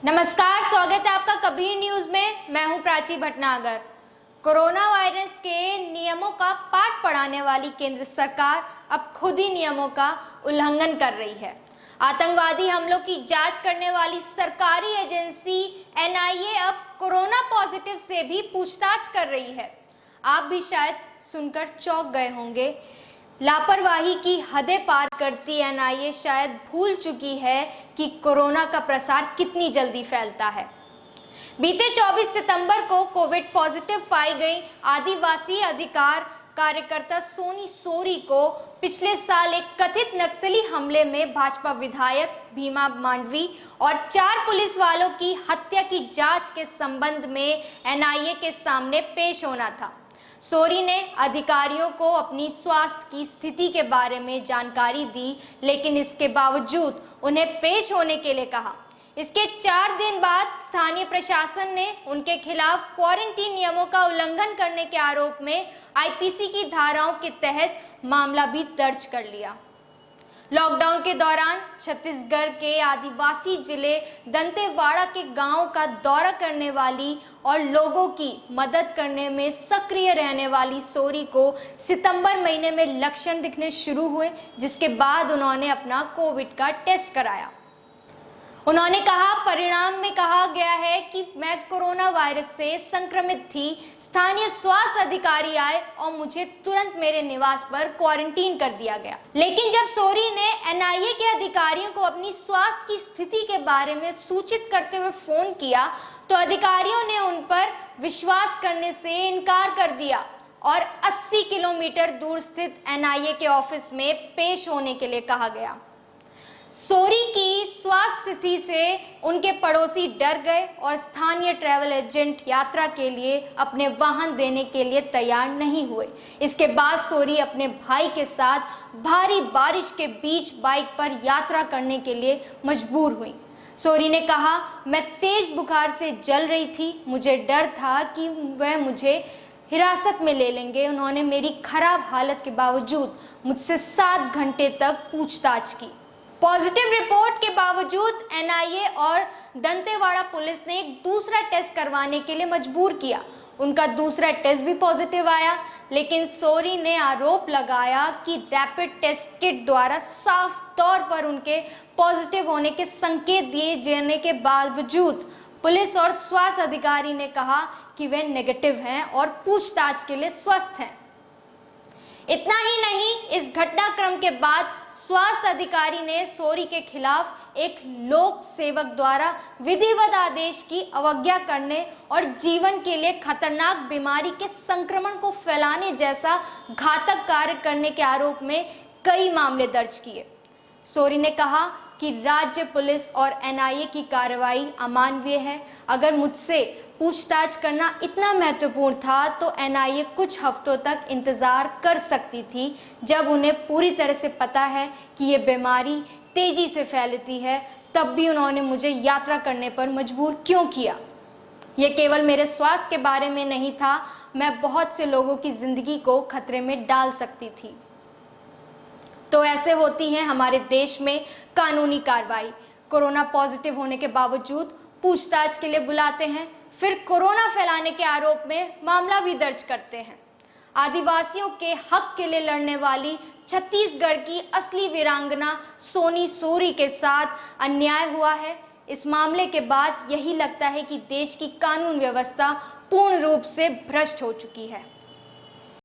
नमस्कार, स्वागत है आपका कबीर न्यूज में। मैं हूं प्राची भटनागर। कोरोना वायरस के नियमों का पाठ पढ़ाने वाली केंद्र सरकार अब खुद ही नियमों का उल्लंघन कर रही है। आतंकवादी हमलों की जांच करने वाली सरकारी एजेंसी एनआईए अब कोरोना पॉजिटिव से भी पूछताछ कर रही है। आप भी शायद सुनकर चौंक गए होंगे। लापरवाही की हदें पार करती एनआईए शायद भूल चुकी है कि कोरोना का प्रसार कितनी जल्दी फैलता है। बीते 24 सितंबर को कोविड पॉजिटिव पाई गई आदिवासी अधिकार कार्यकर्ता सोनी सोरी को पिछले साल एक कथित नक्सली हमले में भाजपा विधायक भीमा मांडवी और 4 पुलिस वालों की हत्या की जांच के संबंध में एनआईए के सामने पेश होना था। सोरी ने अधिकारियों को अपनी स्वास्थ्य की स्थिति के बारे में जानकारी दी, लेकिन इसके बावजूद उन्हें पेश होने के लिए कहा। इसके 4 दिन बाद स्थानीय प्रशासन ने उनके खिलाफ क्वारंटीन नियमों का उल्लंघन करने के आरोप में आईपीसी की धाराओं के तहत मामला भी दर्ज कर लिया। लॉकडाउन के दौरान छत्तीसगढ़ के आदिवासी जिले दंतेवाड़ा के गांव का दौरा करने वाली और लोगों की मदद करने में सक्रिय रहने वाली सोरी को सितंबर महीने में लक्षण दिखने शुरू हुए, जिसके बाद उन्होंने अपना कोविड का टेस्ट कराया। उन्होंने कहा, परिणाम में कहा गया है कि मैं कोरोना वायरस से संक्रमित थी। स्थानीय स्वास्थ्य अधिकारी आए और मुझे तुरंत मेरे निवास पर क्वारंटीन कर दिया गया। लेकिन जब सोरी ने एनआईए के अधिकारियों को अपनी स्वास्थ्य की स्थिति के बारे में सूचित करते हुए फोन किया, तो अधिकारियों ने उन पर विश्वास करने से इनकार कर दिया और 80 किलोमीटर दूर स्थित एनआईए के ऑफिस में पेश होने के लिए कहा गया। सोरी की स्वास्थ्य स्थिति से उनके पड़ोसी डर गए और स्थानीय ट्रैवल एजेंट यात्रा के लिए अपने वाहन देने के लिए तैयार नहीं हुए। इसके बाद सोरी अपने भाई के साथ भारी बारिश के बीच बाइक पर यात्रा करने के लिए मजबूर हुई। सोरी ने कहा, मैं तेज बुखार से जल रही थी। मुझे डर था कि वह मुझे हिरासत में ले लेंगे। उन्होंने मेरी खराब हालत के बावजूद मुझसे 7 घंटे तक पूछताछ की। पॉजिटिव रिपोर्ट के बावजूद एनआईए और दंतेवाड़ा पुलिस ने एक दूसरा टेस्ट करवाने के लिए मजबूर किया। उनका दूसरा टेस्ट भी पॉजिटिव आया, लेकिन सोरी ने आरोप लगाया कि रैपिड टेस्ट किट द्वारा साफ तौर पर उनके पॉजिटिव होने के संकेत दिए जाने के बावजूद पुलिस और स्वास्थ्य अधिकारी ने कहा कि वे नेगेटिव हैं और पूछताछ के लिए स्वस्थ हैं। इतना ही नहीं, इस घटनाक्रम के बाद स्वास्थ्य अधिकारी ने सोरी के खिलाफ एक लोक सेवक द्वारा विधिवत आदेश की अवज्ञा करने और जीवन के लिए खतरनाक बीमारी के संक्रमण को फैलाने जैसा घातक कार्य करने के आरोप में कई मामले दर्ज किए। सोरी ने कहा कि राज्य पुलिस और एनआईए की कार्रवाई अमानवीय है। अगर मुझसे पूछताछ करना इतना महत्वपूर्ण था तो एनआईए कुछ हफ्तों तक इंतजार कर सकती थी, जब उन्हें पूरी तरह से पता है कि ये बीमारी तेजी से फैलती है। तब भी उन्होंने मुझे यात्रा करने पर मजबूर क्यों किया? ये केवल मेरे स्वास्थ्य के बारे में नहीं था, मैं बहुत से लोगों की जिंदगी को खतरे में डाल सकती थी। तो ऐसे होती है हमारे देश में कानूनी कार्रवाई। कोरोना पॉजिटिव होने के बावजूद पूछताछ के लिए बुलाते हैं, फिर कोरोना फैलाने के आरोप में मामला भी दर्ज करते हैं। आदिवासियों के हक के लिए लड़ने वाली छत्तीसगढ़ की असली वीरांगना सोनी सोरी के साथ अन्याय हुआ है। इस मामले के बाद यही लगता है कि देश की कानून व्यवस्था पूर्ण रूप से भ्रष्ट हो चुकी है।